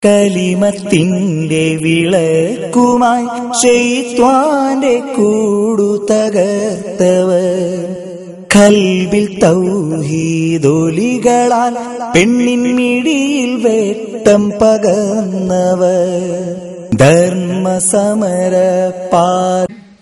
കലിമത്തിന്റെ വിളക്കുമായി ശൈത്വാന്റെ കൂടു തകർത്തവർ, ഖൽബിൽ തൗഹീദൊലികളാൽ പെണ്ണിൻ മിഴിയിൽ വേട്ടം പകർന്നവർ, ധർമ്മസമര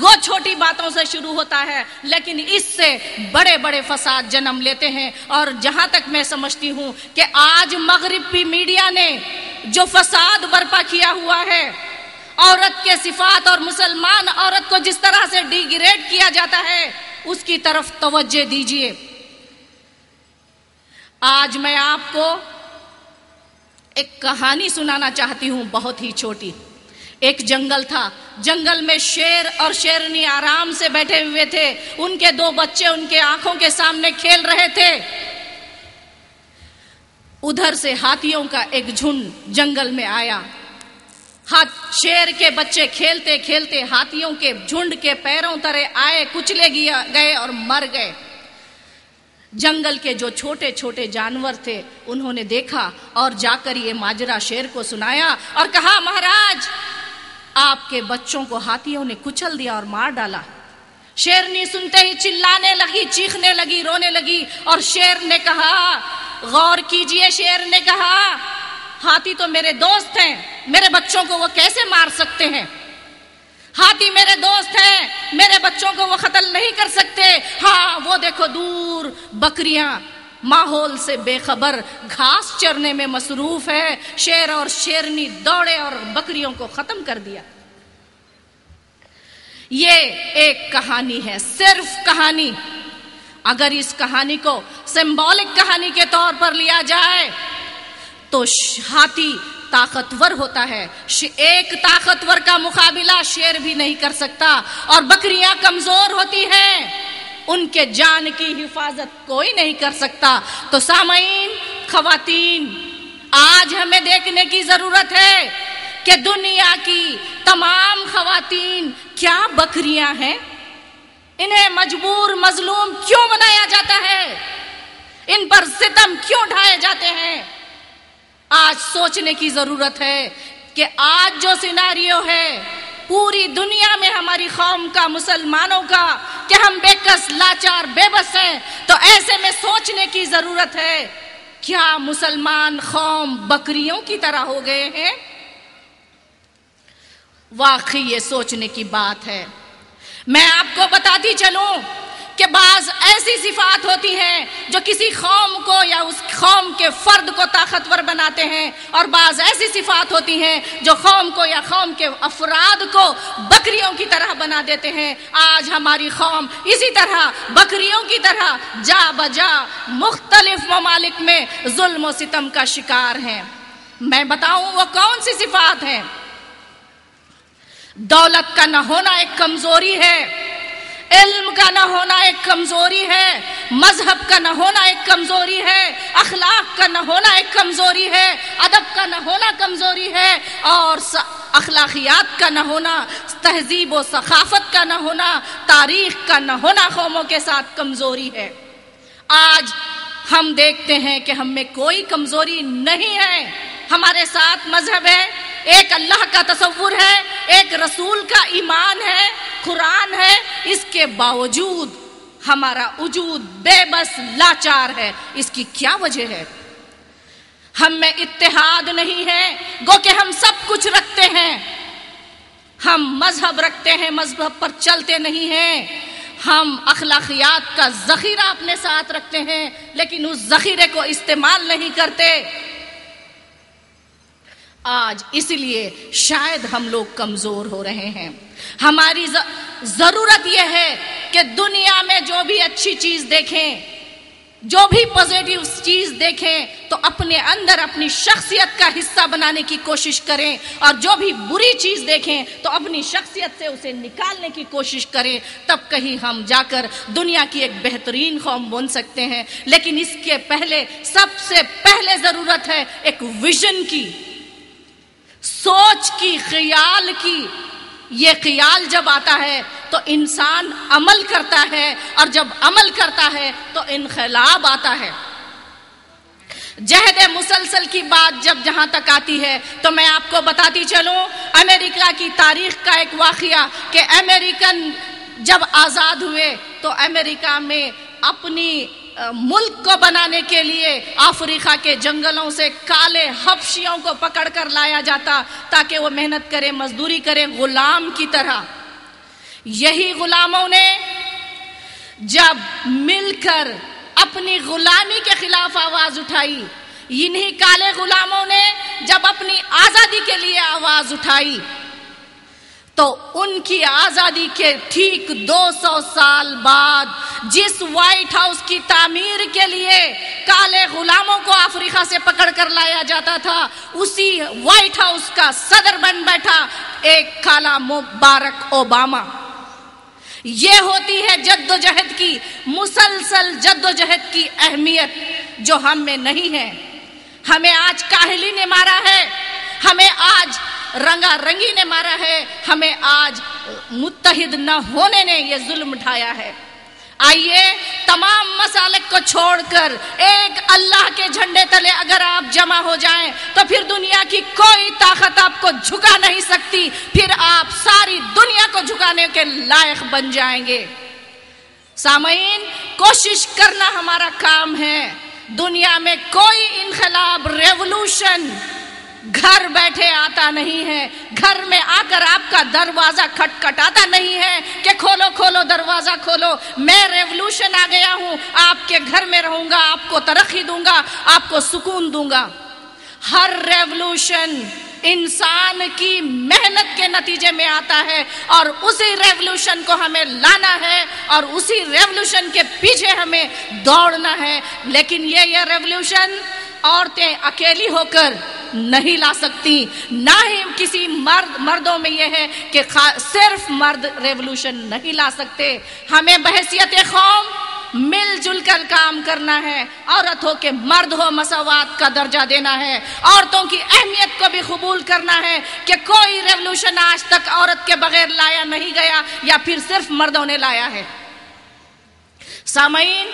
وہ چھوٹی باتوں سے شروع ہوتا ہے لیکن اس سے بڑے بڑے فساد جنم لیتے ہیں. اور جہاں تک میں سمجھتی ہوں کہ آج مغربی میڈیا نے جو فساد برپا کیا ہوا ہے، عورت کے صفات اور مسلمان عورت کو جس طرح سے ڈیگریڈ کیا جاتا ہے، اس کی طرف توجہ دیجیے. آج میں آپ کو ایک کہانی سنانا چاہتی ہوں، بہت ہی چھوٹی. ایک جنگل تھا، جنگل میں شیر اور شیرنی آرام سے بیٹھے ہوئے تھے. ان کے 2 بچے ان کے آنکھوں کے سامنے کھیل رہے تھے. ادھر سے ہاتھیوں کا ایک جھنڈ جنگل میں آیا. شیر کے بچے کھیلتے کھیلتے ہاتھیوں کے جھنڈ کے پیروں تلے آئے، کچلے گئے اور مر گئے. جنگل کے جو چھوٹے چھوٹے جانور تھے انہوں نے دیکھا اور جا کر یہ ماجرا شیر کو سنایا اور کہا، مہاراج آپ کے بچوں کو ہاتھیوں نے کچل دیا اور مار ڈالا. شیرنی سنتے ہی چلانے لگی، چیخنے لگی، رونے لگی. اور شیر نے کہا، غور کیجئے، شیر نے کہا، ہاتھی تو میرے دوست ہیں، میرے بچوں کو وہ کیسے مار سکتے ہیں؟ ہاتھی میرے دوست ہیں، میرے بچوں کو وہ قتل نہیں کر سکتے. ہاں وہ دیکھو دور بکریاں ماحول سے بے خبر گھاس چرنے میں مصروف ہے. شیر اور شیرنی دوڑے اور بکریوں کو ختم کر دیا. یہ ایک کہانی ہے، صرف کہانی. اگر اس کہانی کو سمبولک کہانی کے طور پر لیا جائے تو ہاتھی طاقتور ہوتا ہے، ایک طاقتور کا مقابلہ شیر بھی نہیں کر سکتا. اور بکریاں کمزور ہوتی ہیں، ان کے جان کی حفاظت کوئی نہیں کر سکتا. تو سامعین، خواتین، آج ہمیں دیکھنے کی ضرورت ہے کہ دنیا کی تمام خواتین کیا بکریاں ہیں؟ انہیں مجبور مظلوم کیوں بنایا جاتا ہے؟ ان پر ستم کیوں ڈھائے جاتے ہیں؟ آج سوچنے کی ضرورت ہے کہ آج جو سیناریو ہے پوری دنیا میں ہماری قوم کا، مسلمانوں کا، کہ ہم بے کس، لاچار، بے بس ہیں. تو ایسے میں سوچنے کی ضرورت ہے، کیا مسلمان قوم بکریوں کی طرح ہو گئے ہیں؟ واقعی یہ سوچنے کی بات ہے. میں آپ کو بتاتی چلوں کہ بعض ایسی صفات ہوتی ہیں جو کسی قوم کو یا اس قوم کے فرد کو طاقتور بناتے ہیں، اور بعض ایسی صفات ہوتی ہیں جو قوم کو یا قوم کے افراد کو بکریوں کی طرح بنا دیتے ہیں. آج ہماری قوم اسی طرح بکریوں کی طرح جا بجا مختلف ممالک میں ظلم و ستم کا شکار ہیں. میں بتاؤں وہ کون سی صفات ہیں؟ دولت کا نہ ہونا ایک کمزوری ہے، علم کا نہ ہونا ایک کمزوری ہے، مذہب کا نہ ہونا ایک کمزوری ہے، اخلاق کا نہ ہونا ایک کمزوری ہے، ادب کا نہ ہونا کمزوری ہے، اور اخلاقیات کا نہ ہونا، تہذیب و ثقافت کا نہ ہونا، تاریخ کا نہ ہونا قوموں کے ساتھ کمزوری ہے. آج ہم دیکھتے ہیں کہ ہم میں کوئی کمزوری نہیں ہے. ہمارے ساتھ مذہب ہے، ایک اللہ کا تصور ہے، ایک رسول کا ایمان ہے، قرآن ہے. اس کے باوجود ہمارا وجود بے بس لاچار ہے. اس کی کیا وجہ ہے؟ ہم میں اتحاد نہیں ہے، گو کہ ہم سب کچھ رکھتے ہیں. ہم مذہب رکھتے ہیں، مذہب پر چلتے نہیں ہیں. ہم اخلاقیات کا ذخیرہ اپنے ساتھ رکھتے ہیں لیکن اس ذخیرے کو استعمال نہیں کرتے. آج اس لیے شاید ہم لوگ کمزور ہو رہے ہیں. ہماری ضرورت یہ ہے کہ دنیا میں جو بھی اچھی چیز دیکھیں، جو بھی پازیٹیو چیز دیکھیں تو اپنے اندر اپنی شخصیت کا حصہ بنانے کی کوشش کریں، اور جو بھی بری چیز دیکھیں تو اپنی شخصیت سے اسے نکالنے کی کوشش کریں. تب کہیں ہم جا کر دنیا کی ایک بہترین قوم بن سکتے ہیں. لیکن اس کے پہلے، سب سے پہلے ضرورت ہے ایک ویژن کی، سوچ کی، خیال کی. یہ خیال جب آتا ہے تو انسان عمل کرتا ہے، اور جب عمل کرتا ہے تو انقلاب آتا ہے. جہد مسلسل کی بات جب جہاں تک آتی ہے تو میں آپ کو بتاتی چلوں امریکہ کی تاریخ کا ایک واقعہ کہ امریکن جب آزاد ہوئے تو امریکہ میں اپنی ملک کو بنانے کے لیے افریقہ کے جنگلوں سے کالے حبشیوں کو پکڑ کر لایا جاتا تاکہ وہ محنت کریں، مزدوری کریں، غلام کی طرح. یہی غلاموں نے جب مل کر اپنی غلامی کے خلاف آواز اٹھائی، انہی کالے غلاموں نے جب اپنی آزادی کے لیے آواز اٹھائی، تو ان کی آزادی کے ٹھیک 200 سال بعد جس وائٹ ہاؤس کی تعمیر کے لیے کالے غلاموں کو افریقہ سے پکڑ کر لایا جاتا تھا، اسی وائٹ ہاؤس کا صدر بن بیٹھا ایک کالا مبارک اوباما۔ یہ ہوتی ہے جدوجہد کی، مسلسل جدوجہد کی اہمیت جو ہم میں نہیں ہے۔ ہمیں آج کاہلی نے مارا ہے، ہمیں آج رنگا رنگی نے مارا ہے، ہمیں آج متحد نہ ہونے نے یہ ظلم اٹھایا ہے۔ آئیے تمام مسالک کو چھوڑ کر ایک اللہ کے جھنڈے تلے اگر آپ جمع ہو جائیں تو پھر دنیا کی کوئی طاقت آپ کو جھکا نہیں سکتی، پھر آپ ساری دنیا کو جھکانے کے لائق بن جائیں گے۔ سامعین، کوشش کرنا ہمارا کام ہے۔ دنیا میں کوئی انقلاب، ریولوشن گھر بیٹھے آتا نہیں ہے، گھر میں آ کر آپ کا دروازہ کھٹکھٹاتا نہیں ہے کہ کھولو کھولو دروازہ کھولو، میں ریولوشن آ گیا ہوں، آپ کے گھر میں رہوں گا، آپ کو ترقی دوں گا، آپ کو سکون دوں گا۔ ہر ریولوشن انسان کی محنت کے نتیجے میں آتا ہے، اور اسی ریولوشن کو ہمیں لانا ہے اور اسی ریولوشن کے پیچھے ہمیں دوڑنا ہے۔ لیکن یہ ریولوشن عورتیں اکیلی ہو کر نہیں لا سکتی، نہ ہی کسی مردوں میں یہ ہے کہ صرف مرد ریولوشن نہیں لا سکتے۔ ہمیں بحیثیت قوم مل جل کر کام کرنا ہے، عورت ہو کہ مرد ہو مساوات کا درجہ دینا ہے، عورتوں کی اہمیت کو بھی قبول کرنا ہے کہ کوئی ریولوشن آج تک عورت کے بغیر لایا نہیں گیا یا پھر صرف مردوں نے لایا ہے۔ سامعین،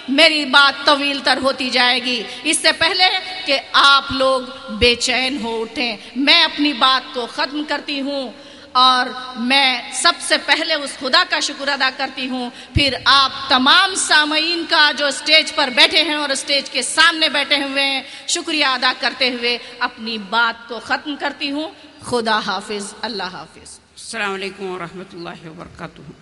میری بات طویل تر ہوتی جائے گی، اس سے پہلے کہ آپ لوگ بے چین ہو اٹھیں میں اپنی بات کو ختم کرتی ہوں، اور میں سب سے پہلے اس خدا کا شکر ادا کرتی ہوں، پھر آپ تمام سامعین کا جو اسٹیج پر بیٹھے ہیں اور اسٹیج کے سامنے بیٹھے ہوئے ہیں، شکریہ ادا کرتے ہوئے اپنی بات کو ختم کرتی ہوں۔ خدا حافظ، اللہ حافظ۔ السلام علیکم ورحمۃ اللہ وبرکاتہ۔